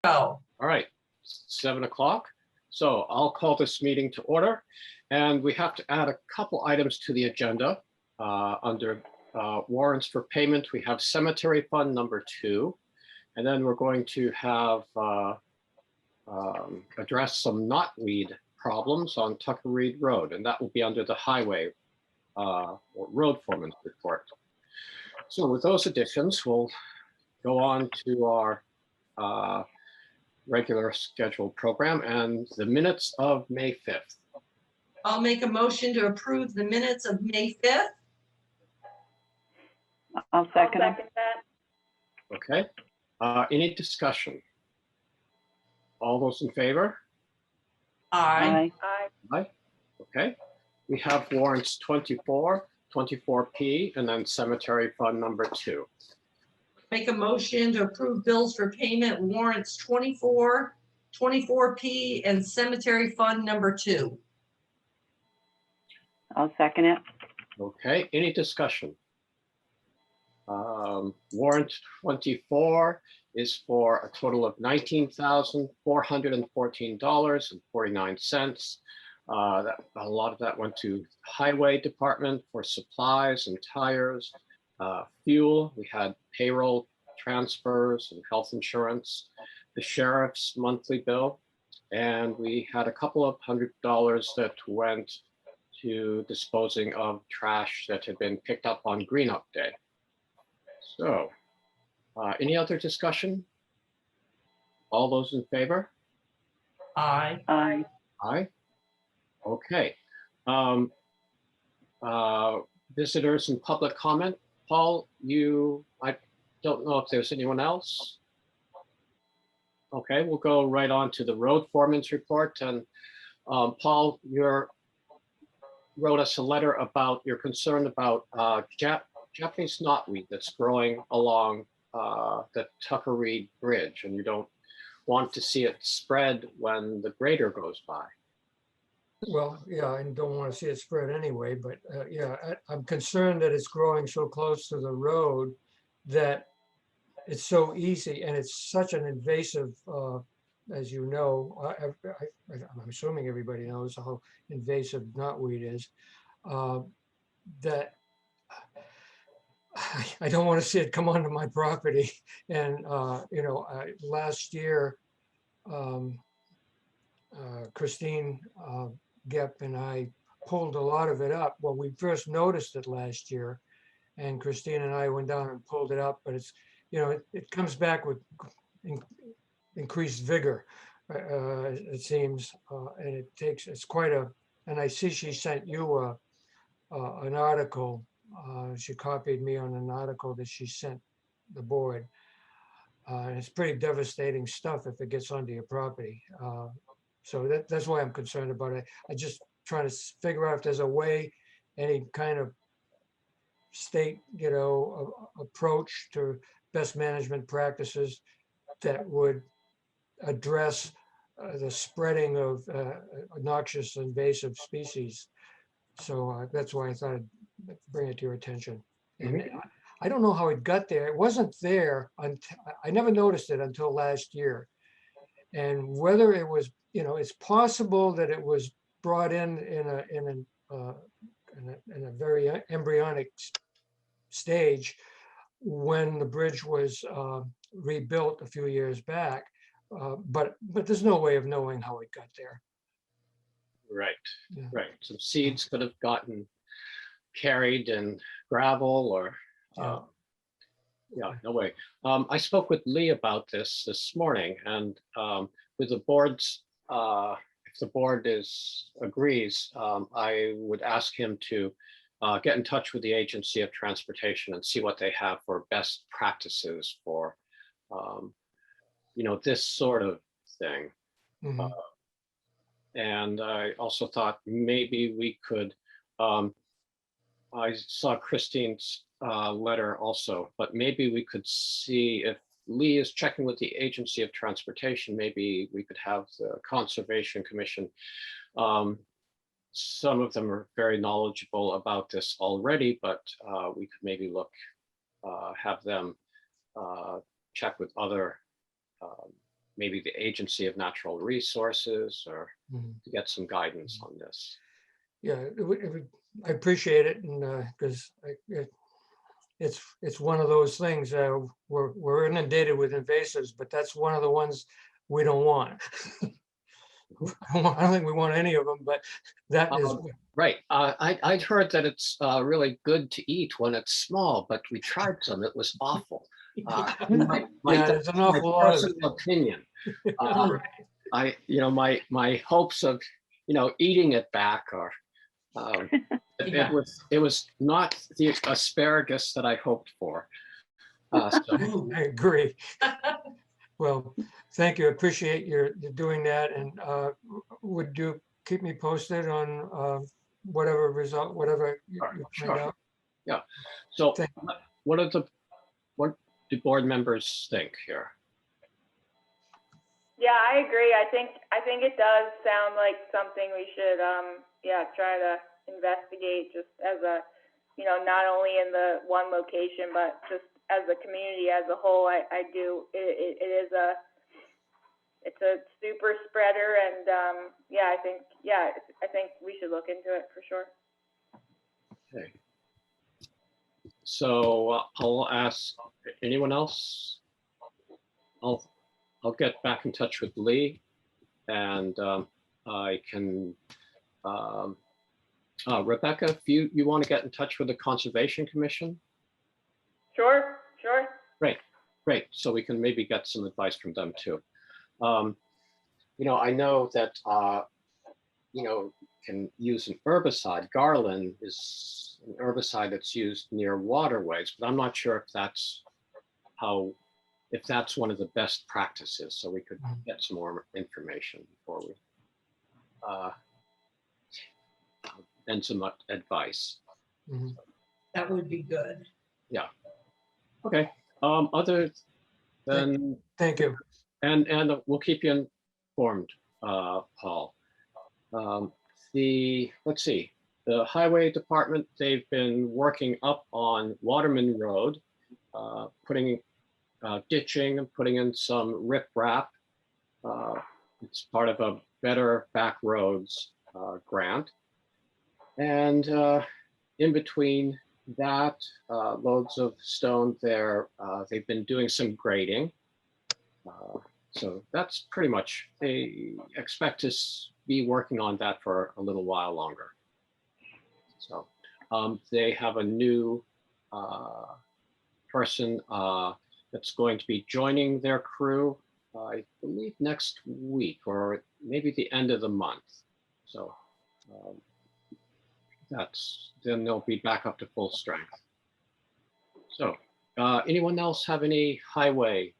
All right, 7 o'clock. So I'll call this meeting to order, and we have to add a couple items to the agenda. Under warrants for payment, we have cemetery fund number 2, and then we're going to have address some knotweed problems on Tucker Reed Road, and that will be under the highway or road foreman's report. So with those additions, we'll go on to our regular scheduled program and the minutes of May 5th. I'll make a motion to approve the minutes of May 5th. I'll second it. Okay. Any discussion? All those in favor? Aye. Aye. Okay. We have warrants 24, 24P, and then cemetery fund number 2. Make a motion to approve bills for payment warrants 24, 24P, and cemetery fund number 2. I'll second it. Okay. Any discussion? Warrant 24 is for a total of $19,414.49. A lot of that went to highway department for supplies and tires, fuel. We had payroll transfers and health insurance, the sheriff's monthly bill, and we had a couple of $100 that went to disposing of trash that had been picked up on Green Up Day. So, any other discussion? All those in favor? Aye. Aye. Aye. Okay. Visitors and public comment. Paul, I don't know if there's anyone else. Okay, we'll go right on to the road foreman's report. And Paul, you wrote us a letter about your concern about Japanese knotweed that's growing along the Tucker Reed Bridge, and you don't want to see it spread when the grader goes by. Well, yeah, I don't want to see it spread anyway, but yeah, I'm concerned that it's growing so close to the road that it's so easy, and it's such an invasive, as you know, I'm assuming everybody knows how invasive knotweed is, that I don't want to see it come onto my property. And, you know, last year, Christine Gepp and I pulled a lot of it up. Well, we first noticed it last year, and Christine and I went down and pulled it up, but it's, you know, it comes back with increased vigor, it seems, and it's quite a, and I see she sent you an article. She copied me on an article that she sent the board. It's pretty devastating stuff if it gets onto your property. So that's why I'm concerned about it. I just trying to figure out if there's a way, any kind of state, you know, approach to best management practices that would address the spreading of noxious invasive species. So that's why I thought I'd bring it to your attention. And I don't know how it got there. It wasn't there until I never noticed it until last year. And whether it was, you know, it's possible that it was brought in a very embryonic stage when the bridge was rebuilt a few years back, but there's no way of knowing how it got there. Right, Yeah. right. Some seeds could have gotten carried in gravel or, yeah, no way. I spoke with Lee about this morning, and with the board's, if the board agrees, I would ask him to get in touch with the Agency of Transportation and see what they have for best practices for, you know, this sort of thing. Mhm. And I also thought maybe we could, I saw Christine's letter also, but maybe we could see if Lee is checking with the Agency of Transportation, maybe we could have the Conservation Commission. Some of them are very knowledgeable about this already, but we could maybe look, have them check with other maybe the Agency of Natural Resources or Mhm. to get some guidance on this. Yeah, I appreciate it, and because it's one of those things. We're inundated with invasives, but that's one of the ones we don't want. I don't think we want any of them, but that is Right. I'd heard that it's really good to eat when it's small, but we tried some. It was awful. yeah, there's an awful lot of it. Personal opinion. My hopes of, eating it back are, Yeah. it was not the asparagus that I hoped for. So, I agree. Well, thank you. Appreciate your doing that. And would you keep me posted on whatever result, whatever you find sure. out? Yeah. So Thank what do board members think here? Yeah, I agree. I think it does sound like something we should, try to investigate just as a, not only in the one location, but just as a community as a whole. It's a super spreader, and I think we should look into it for sure. Okay. So I'll ask anyone else. I'll get back in touch with Lee, and I can. Rebecca, if you want to get in touch with the Conservation Commission. Sure. Great. So we can maybe get some advice from them too. I know that can use an herbicide. Garland is an herbicide that's used near waterways, but I'm not sure if that's one of the best practices. So we could get some more information before we and some advice. Mhm. That would be good. Yeah. Okay. Other than Thank you. and we'll keep you informed, Paul. Let's see, the Highway Department, they've been working up on Waterman Road, putting ditching and putting in some riprap. It's part of a Better Back Roads grant. And in between that, loads of stone there. They've been doing some grading. So that's pretty much, they expect to be working on that for a little while longer. So they have a new person that's going to be joining their crew, I believe next week or maybe the end of the month. So then they'll be back up to full strength. So anyone else have any highway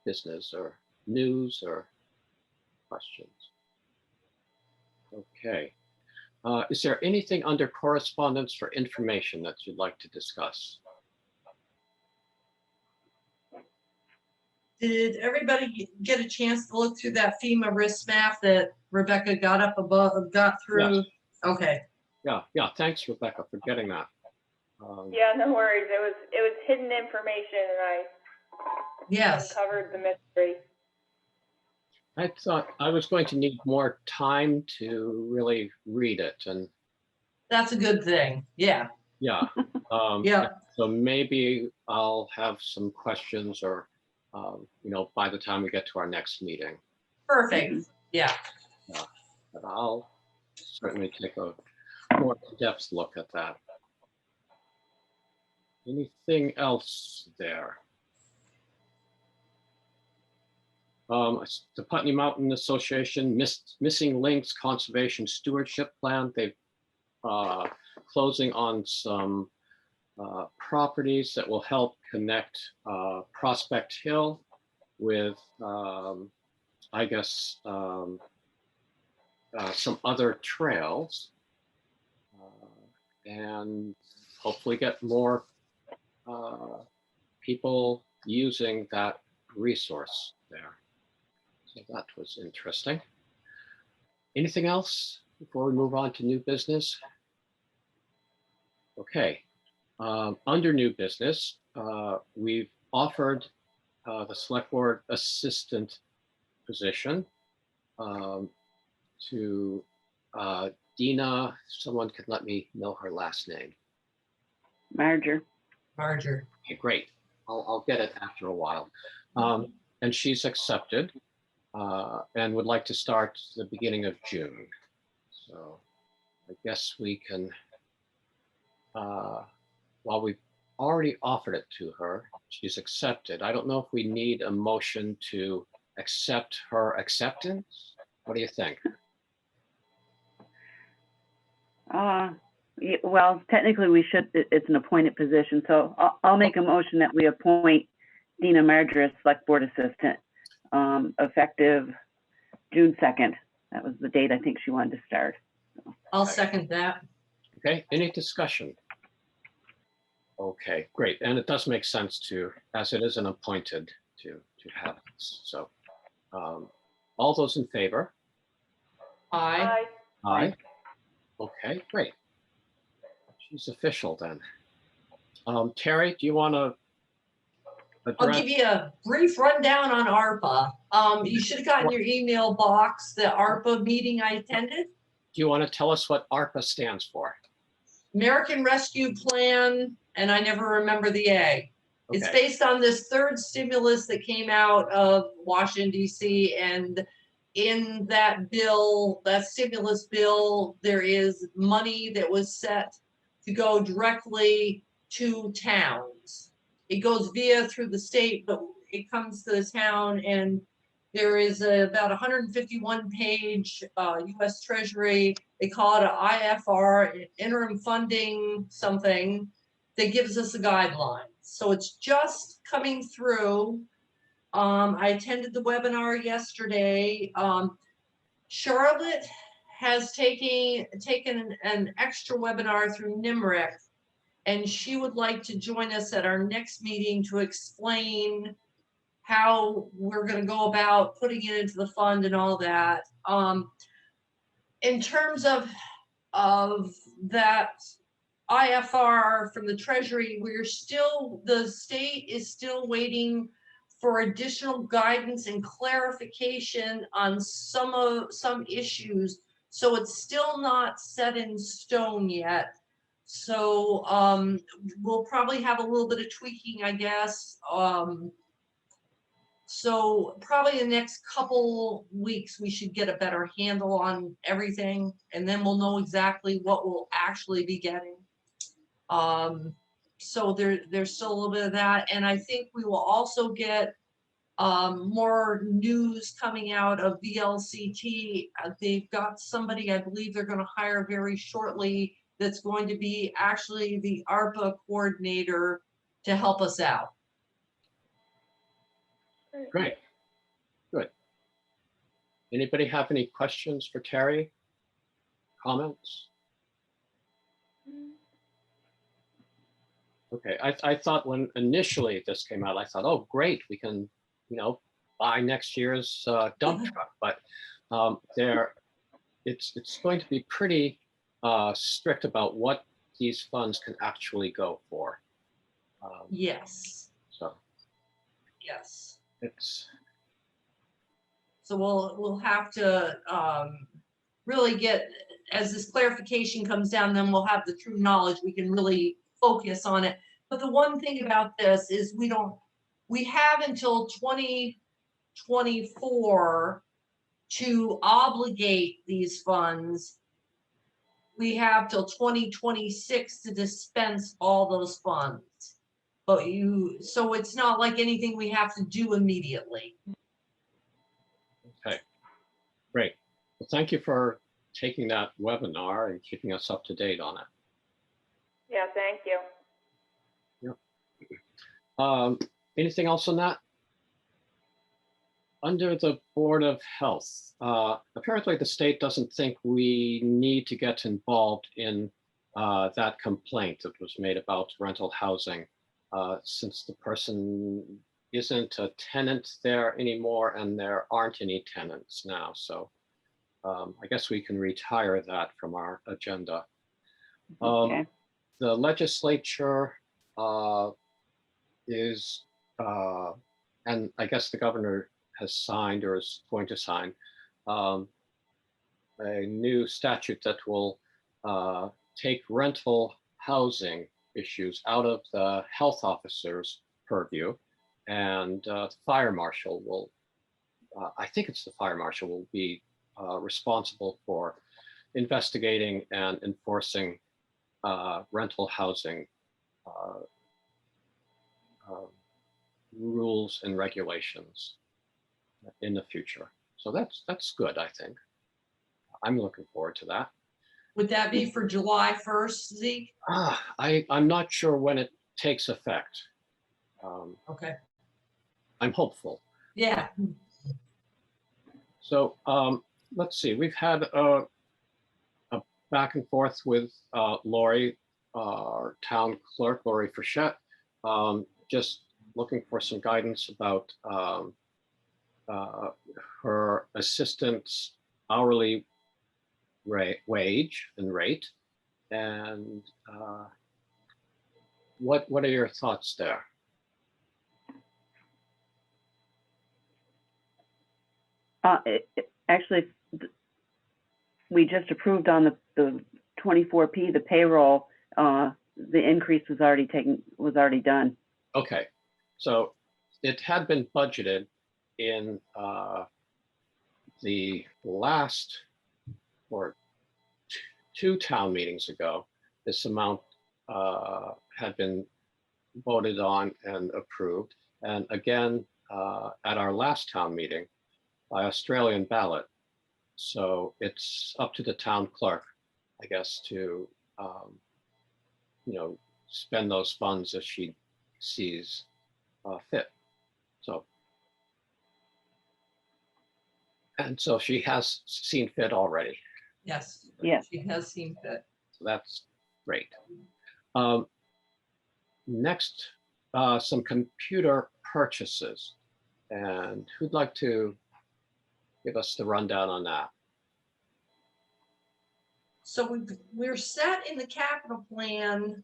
business or news or questions? Okay. Is there anything under correspondence for information that you'd like to discuss? Did everybody get a chance to look through that FEMA risk map that Rebecca got through? Yes. Okay. Yeah. Thanks, Rebecca, for getting that. Yeah, no worries. It was hidden information, and I uncovered the mystery. I thought I was going to need more time to really read it, and That's a good thing. Yeah. yeah. Yeah. So maybe I'll have some questions, or by the time we get to our next meeting. Perfect. Yeah. But I'll certainly take a more in-depth look at that. Anything else there? The Putney Mountain Association Missing Links Conservation Stewardship Plan. They've closing on some properties that will help connect Prospect Hill with, I guess, some other trails, and hopefully get more people using that resource there. So that was interesting. Anything else before we move on to new business? Okay. Under new business, we've offered the Select Board Assistant position to Dina. Someone could let me know her last name. Marger. Marger. Okay, great. I'll get it after a while. And she's accepted and would like to start the beginning of June. So I guess we can, while we've already offered it to her, she's accepted. I don't know if we need a motion to accept her acceptance. What do you think? Well, technically we should, it's an appointed position, so I'll make a motion that we appoint Dina Marger as Select Board Assistant, effective June 2nd. That was the date I think she wanted to start. I'll second that. Okay, any discussion? Okay, great. And it does make sense to, as it is an appointed, to have this. So all those in favor? Aye. Aye. Okay, great. She's official then. Terry, do you want to I'll address? give you a brief rundown on ARPA. You should have gotten your email box, the ARPA meeting I attended. Do you want to tell us what ARPA stands for? American Rescue Plan, and I never remember the A. It's Okay. based on this third stimulus that came out of Washington, DC, and in that bill, that stimulus bill, there is money that was set to go directly to towns. It goes through the state, but it comes to the town, and there is about 151 page US Treasury, they call it an IFR, interim funding something, that gives us a guideline. So it's just coming through. I attended the webinar yesterday. Charlotte has taken an extra webinar through NIMRIC, and she would like to join us at our next meeting to explain how we're going to go about putting it into the fund and all that. In terms of that IFR from the Treasury, the state is still waiting for additional guidance and clarification on some issues. So it's still not set in stone yet. So we'll probably have a little bit of tweaking, I guess. So probably the next couple weeks, we should get a better handle on everything, and then we'll know exactly what we'll actually be getting. So there's still a little bit of that. And I think we will also get more news coming out of VLCT. They've got somebody, I believe they're going to hire very shortly, that's going to be actually the ARPA coordinator to help us out. Great, good. Anybody have any questions for Terry? Comments? Okay, I thought when initially this came out, I thought, oh, great, we can, buy next year's dump truck. But it's going to be pretty strict about what these funds can actually go for. Yes. So Yes. So we'll have to really get, as this clarification comes down, then we'll have the true knowledge. We can really focus on it. But the one thing about this is we have until 2024 to obligate these funds. We have till 2026 to dispense all those funds. But so it's not like anything we have to do immediately. Okay, great. Well, thank you for taking that webinar and keeping us up to date on it. Yeah, thank you. Anything else on that? Under the Board of Health, apparently the state doesn't think we need to get involved in that complaint that was made about rental housing, since the person isn't a tenant there anymore and there aren't any tenants now. So I guess we can retire that from our agenda. Okay. The legislature and I guess the governor has signed or is going to sign a new statute that will take rental housing issues out of the health officer's purview, and the fire marshal will, I think it's the fire marshal will be responsible for investigating and enforcing rental housing rules and regulations in the future. So that's good, I think. I'm looking forward to that. Would that be for July 1st, Zeke? I'm not sure when it takes effect. Okay, I'm hopeful. yeah. So let's see, we've had a back and forth with Lori, our town clerk, Lori Frechette, just looking for some guidance about her assistant's hourly wage and rate. And what are your thoughts there? Actually, we just approved on the 24P, the payroll, the increase was already done. Okay, so it had been budgeted in the last or two town meetings ago. This amount had been voted on and approved. And again, at our last town meeting by Australian ballot. So it's up to the town clerk, I guess, to spend those funds as she sees fit. So, and so she has seen fit already. Yes. Yes. She has seen fit. So that's great. Next, some computer purchases. And who'd like to give us the rundown on that? So we're set in the capital plan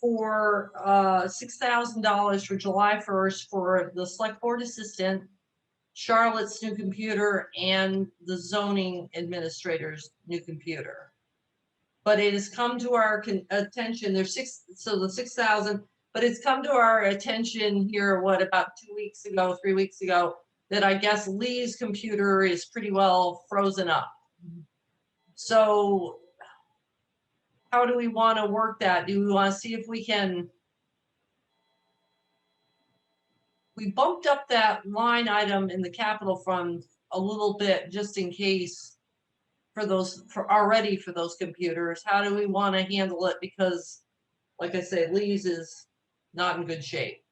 for $6,000 for July 1st for the select board assistant, Charlotte's new computer, and the zoning administrator's new computer. But it has come to our attention, the 6,000, but it's come to our attention here, about 2 weeks ago, 3 weeks ago, that I guess Lee's computer is pretty well frozen up. So how do we want to work that? Do we want to see if we bumped up that line item in the capital fund a little bit just in case for those computers. How do we want to handle it? Because like I say, Lee's is not in good shape.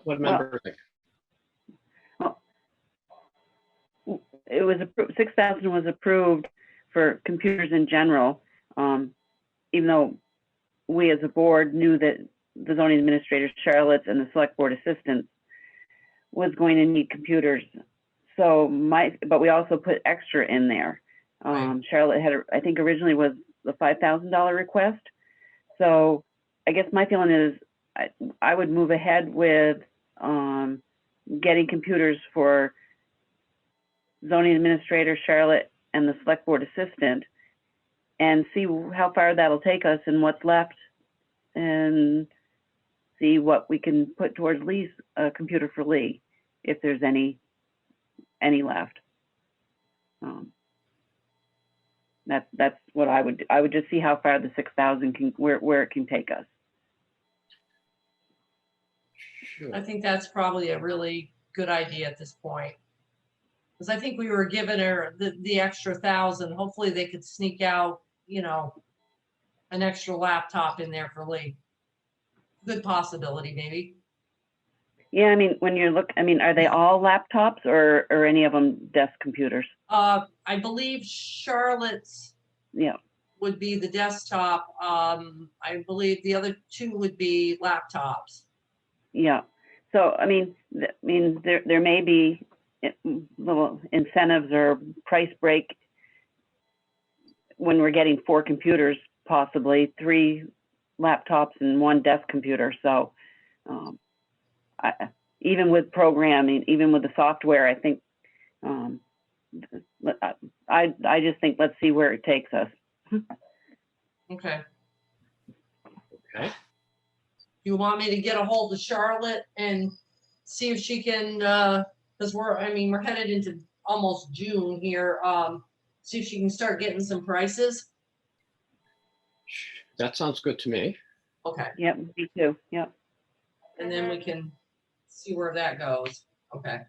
What member think? It was 6,000 was approved for computers in general, even though we as a board knew that the zoning administrator, Charlotte's, and the select board assistants was going to need computers. So but we also put extra in there. Right. Charlotte had, I think originally was the $5,000 request. So I guess my feeling is I would move ahead with getting computers for zoning administrator, Charlotte, and the select board assistant, and see how far that'll take us and what's left, and see what we can put towards Lee's computer for Lee, if there's any left. That's what I would do. I would just see how far the 6,000 can, where it can take us. Sure. I think that's probably a really good idea at this point. Because I think we were giving her the extra 1,000. Hopefully they could sneak out, an extra laptop in there for Lee. Good possibility, maybe. Yeah, I mean, when you're are they all laptops or any of them desk computers? I believe Charlotte's would be the desktop. I believe the other two would be laptops. Yeah. So I mean, there may be little incentives or price break when we're getting 4 computers, possibly 3 laptops and 1 desk computer. So Even with programming, even with the software, I think, I just think, let's see where it takes us. Okay. Okay. You want me to get a hold of Charlotte and see if she can, because we're headed into almost June here. See if she can start getting some prices. That sounds good to me. Okay. Yep, me too, yep. And then we can see where that goes. Okay.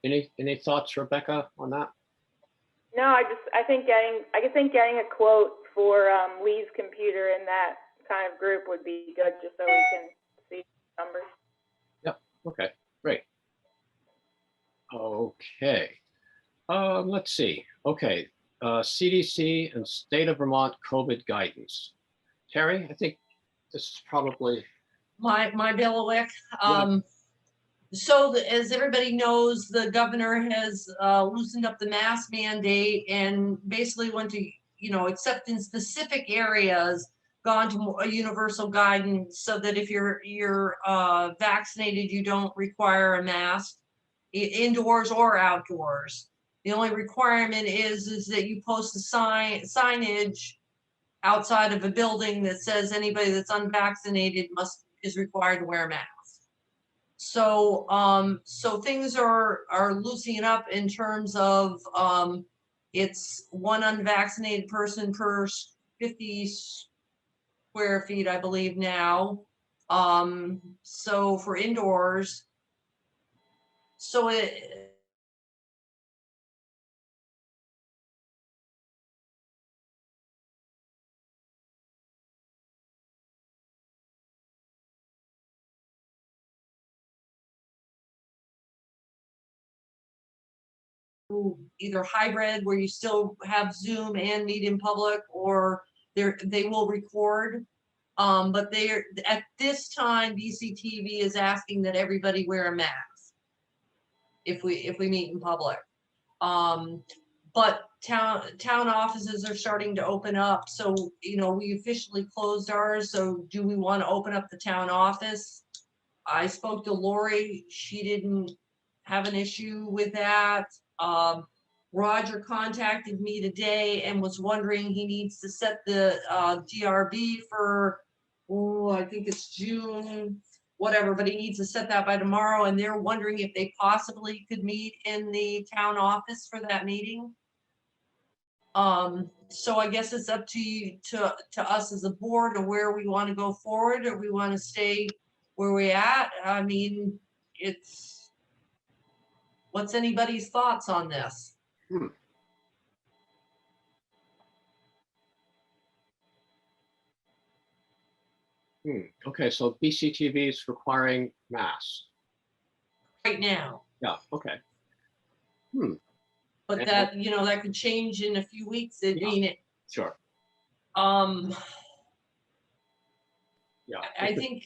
Any thoughts, Rebecca, on that? No, I think getting a quote for Lee's computer in that kind of group would be good, just so we can see numbers. Yep. Okay, great. Okay. Let's see. Okay. CDC and State of Vermont COVID guidance. Terry, I think this is probably My bailiwick. Yeah. So as everybody knows, the governor has loosened up the mask mandate and basically went to, except in specific areas, gone to a universal guidance so that if you're vaccinated, you don't require a mask, indoors or outdoors. The only requirement is that you post a signage outside of a building that says anybody that's unvaccinated is required to wear a mask. So so things are loosening up in terms of it's one unvaccinated person per 50 square feet, I believe now. So for indoors, so either hybrid where you still have Zoom and meet in public, or they will record. But at this time, BCTV is asking that everybody wear a mask if we meet in public. But town offices are starting to open up. So, we officially closed ours. So do we want to open up the town office? I spoke to Lori. She didn't have an issue with that. Roger contacted me today and was wondering he needs to set the DRB for, I think it's June, whatever, but he needs to set that by tomorrow. And they're wondering if they possibly could meet in the town office for that meeting. So I guess it's up to you, to us as a board, or where we want to go forward, or we want to stay where we're at. I mean, what's anybody's thoughts on this? Okay, so BCTV is requiring masks. Right now. Yeah, okay. But that, that could change in a few weeks. Sure. Yeah. I think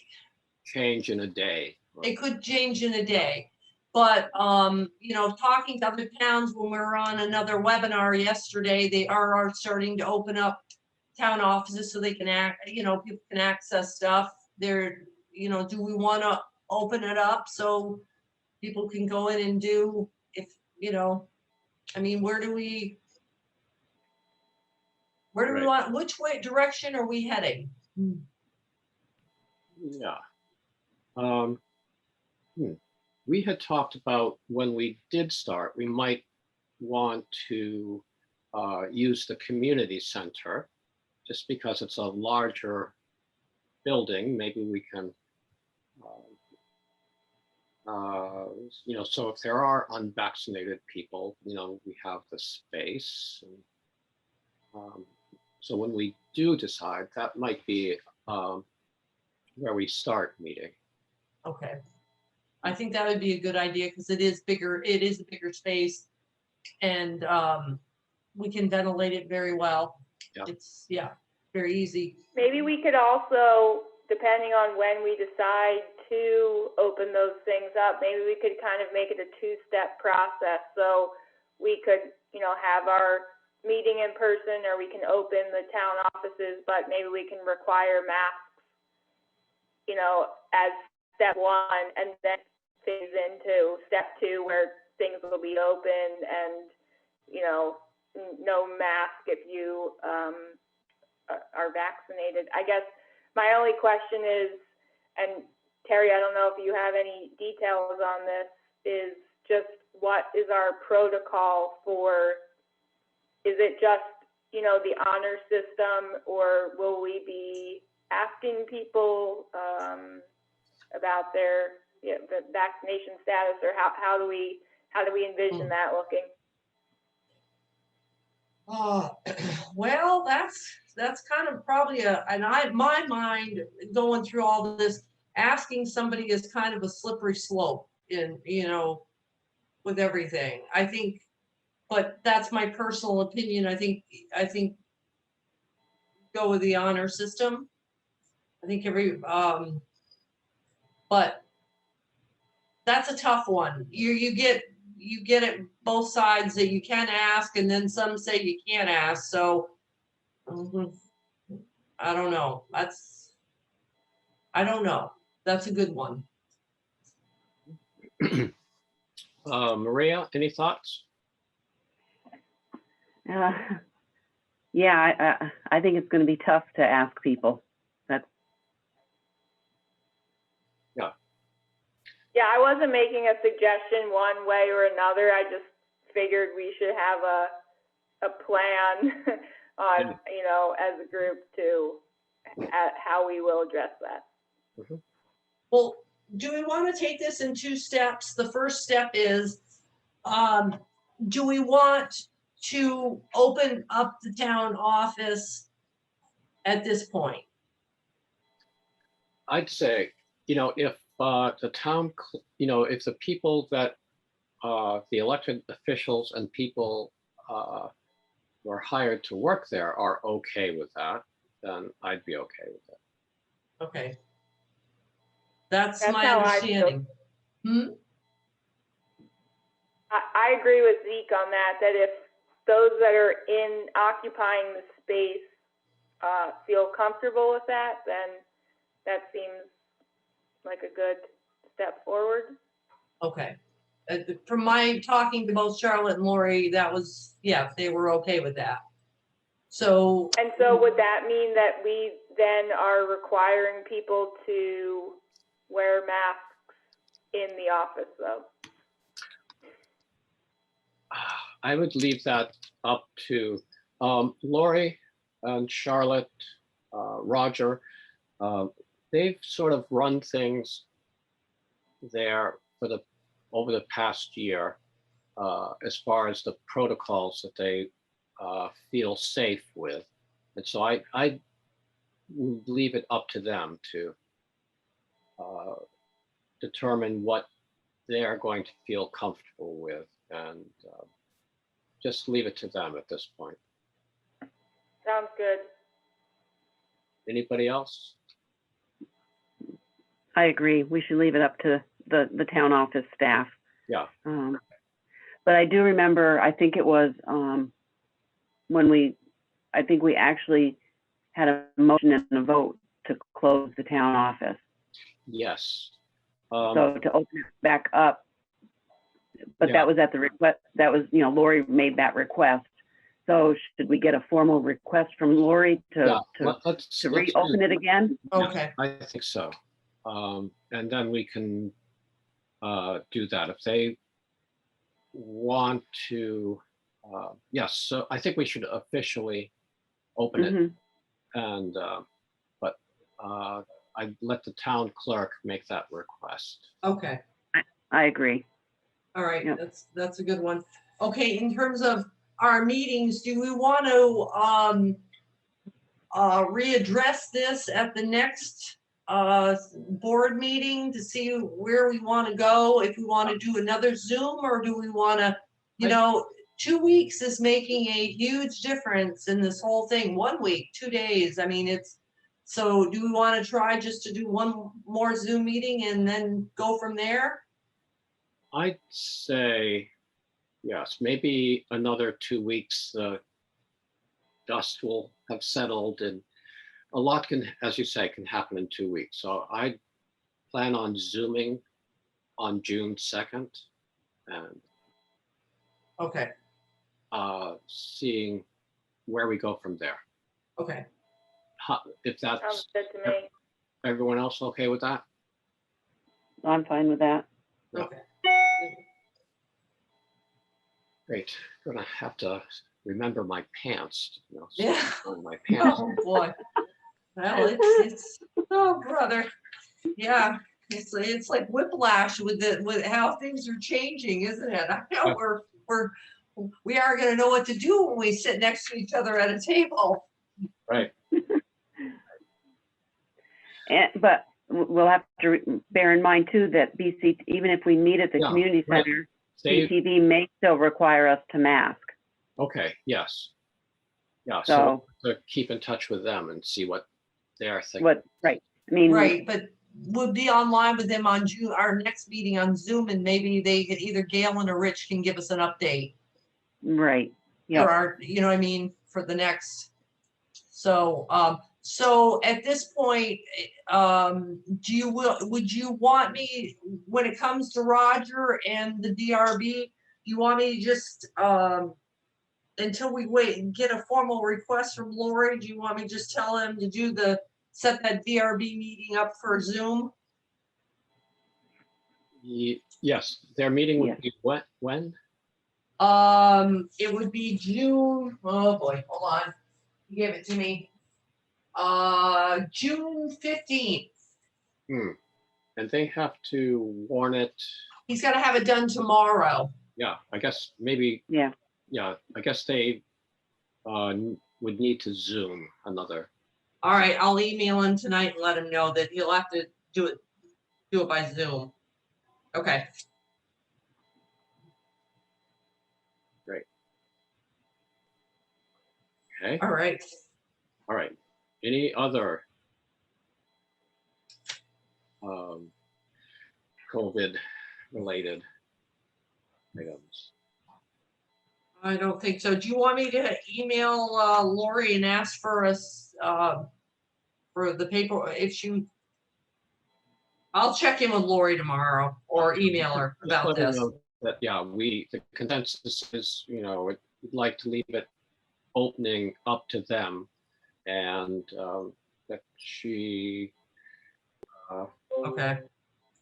change in a day. it could change in a day. But, talking to other towns, when we were on another webinar yesterday, they are starting to open up town offices so they can people can access stuff. Do we want to open it up so people can go in and do, where do we Right. want, which direction are we heading? Yeah. We had talked about when we did start, we might want to use the community center just because it's a larger building. Maybe we can, so if there are unvaccinated people, we have the space. And, so when we do decide, that might be where we start meeting. Okay. I think that would be a good idea because it is bigger. It is a bigger space, and we can ventilate it very well. Yeah. It's very easy. Maybe we could also, depending on when we decide to open those things up, maybe we could kind of make it a two-step process. So we could, have our meeting in person, or we can open the town offices, but maybe we can require masks, as step one, and then things into step two where things will be open and, you know, no mask if you are vaccinated. I guess my only question is, and Terry, I don't know if you have any details on this, is just what is our protocol for, is it just, you know, the honor system, or will we be asking people about their the vaccination status, or how do we envision that looking? Well, that's kind of probably my mind going through all this, asking somebody is kind of a slippery slope in, you know, with everything. I think, but that's my personal opinion. I think go with the honor system. I think but that's a tough one. You get it both sides, that you can ask, and then some say you can't ask. So I don't know. I don't know. That's a good one. Maria, any thoughts? Yeah, I think it's going to be tough to ask people. Yeah, I wasn't making a suggestion one way or another. I just figured we should have a plan on, you know, as a group to how we will address that. Mm-hmm. Well, do we want to take this in two steps? The first step is, do we want to open up the town office at this point? I'd say, you know, if the town, you know, if the people that the elected officials and people who are hired to work there are okay with that, then I'd be okay with it. Okay. That's my how I feel. understanding. I agree with Zeke on that if those that are occupying the space feel comfortable with that, then that seems like a good step forward. Okay. From my talking to both Charlotte and Lori, that was, yeah, they were okay with that. So. And so would that mean that we then are requiring people to wear masks in the office, though? I would leave that up to Lori and Charlotte, Roger. They've sort of run things there over the past year as far as the protocols that they feel safe with. And so I would leave it up to them to determine what they're going to feel comfortable with, and just leave it to them at this point. Sounds good. Anybody else? I agree. We should leave it up to the town office staff. Yeah. But I do remember, I think it was I think we actually had a motion and a vote to close the town office. Yes. So to open it back up, but Yeah. that was at the request, that was, you know, Lori made that request. So should we get a formal request from Lori to let's reopen it again? Okay. I think so. And then we can do that if they want to. Yes, so I think we should officially open it, and but I'd let the town clerk make that request. Okay. I agree. All right. Yep. That's a good one. Okay. In terms of our meetings, do we want to readdress this at the next board meeting to see where we want to go? If we want to do another Zoom, or do we want to, you know, 2 weeks is making a huge difference in this whole thing. 1 week, 2 days. I mean, so do we want to try just to do one more Zoom meeting and then go from there? I'd say yes, maybe another 2 weeks. The dust will have settled, and a lot can, as you say, can happen in 2 weeks. So I'd plan on Zooming on June 2nd and Okay, seeing where we go from there. okay. If Sounds that's good to me. everyone else okay with that? I'm fine with that. Yeah. Okay. Great. Gonna have to remember my pants. You know, Yeah. on my pants. Oh, boy. Well, it's, oh, brother. Yeah, it's like whiplash with how things are changing, isn't it? I know we are gonna know what to do when we sit next to each other at a table. Right. But we'll have to bear in mind too that BC, even if we meet at the Yeah, community right. center, They, BCV may still require us to mask. okay, yes. Yeah, So so to keep in touch with them and see what they're thinking. what, right, I mean. Right, but we'll be online with them on June, our next meeting on Zoom, and maybe they could either Galen or Rich can give us an update. Right, For yeah, our, you know what I mean, for the next. So, so at this point, would you want me, when it comes to Roger and the DRB, you want me to just, until we wait and get a formal request from Lori, do you want me to just tell him to set that DRB meeting up for Zoom? Yes, their meeting Yeah. would be when? It would be June, oh boy, hold on. You gave it to me. June 15th. And they have to warn it. He's gotta have it done tomorrow. Yeah, I guess maybe, yeah, yeah, I guess they would need to Zoom another. All right, I'll email him tonight and let him know that he'll have to do it by Zoom. Okay. Great. Okay, All right. all right. Any other COVID related items? I don't think so. Do you want me to email Lori and ask for us for the paper I'll check in with Lori tomorrow or email her Just about let her this. know that, yeah, the consensus is, you know, we'd like to leave it opening up to them and that she, Okay.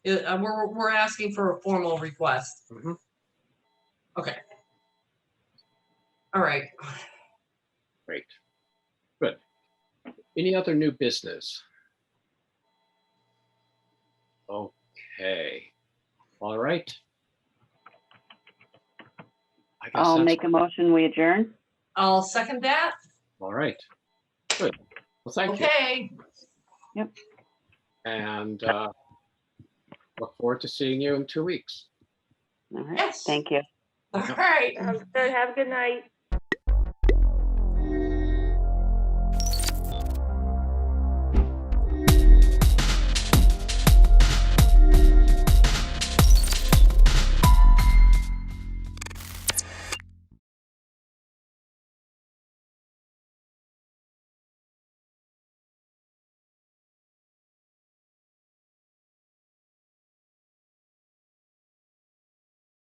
We're asking for a formal request. mhm. Okay. All right. Great, good. Any other new business? Okay, all right. I guess I'll that's make a motion, we adjourn. I'll second that. all right. Good. Well, thank you. Okay. And look forward to seeing you in 2 weeks. All right, Yes. thank you. All right. Sounds good. Have a good night.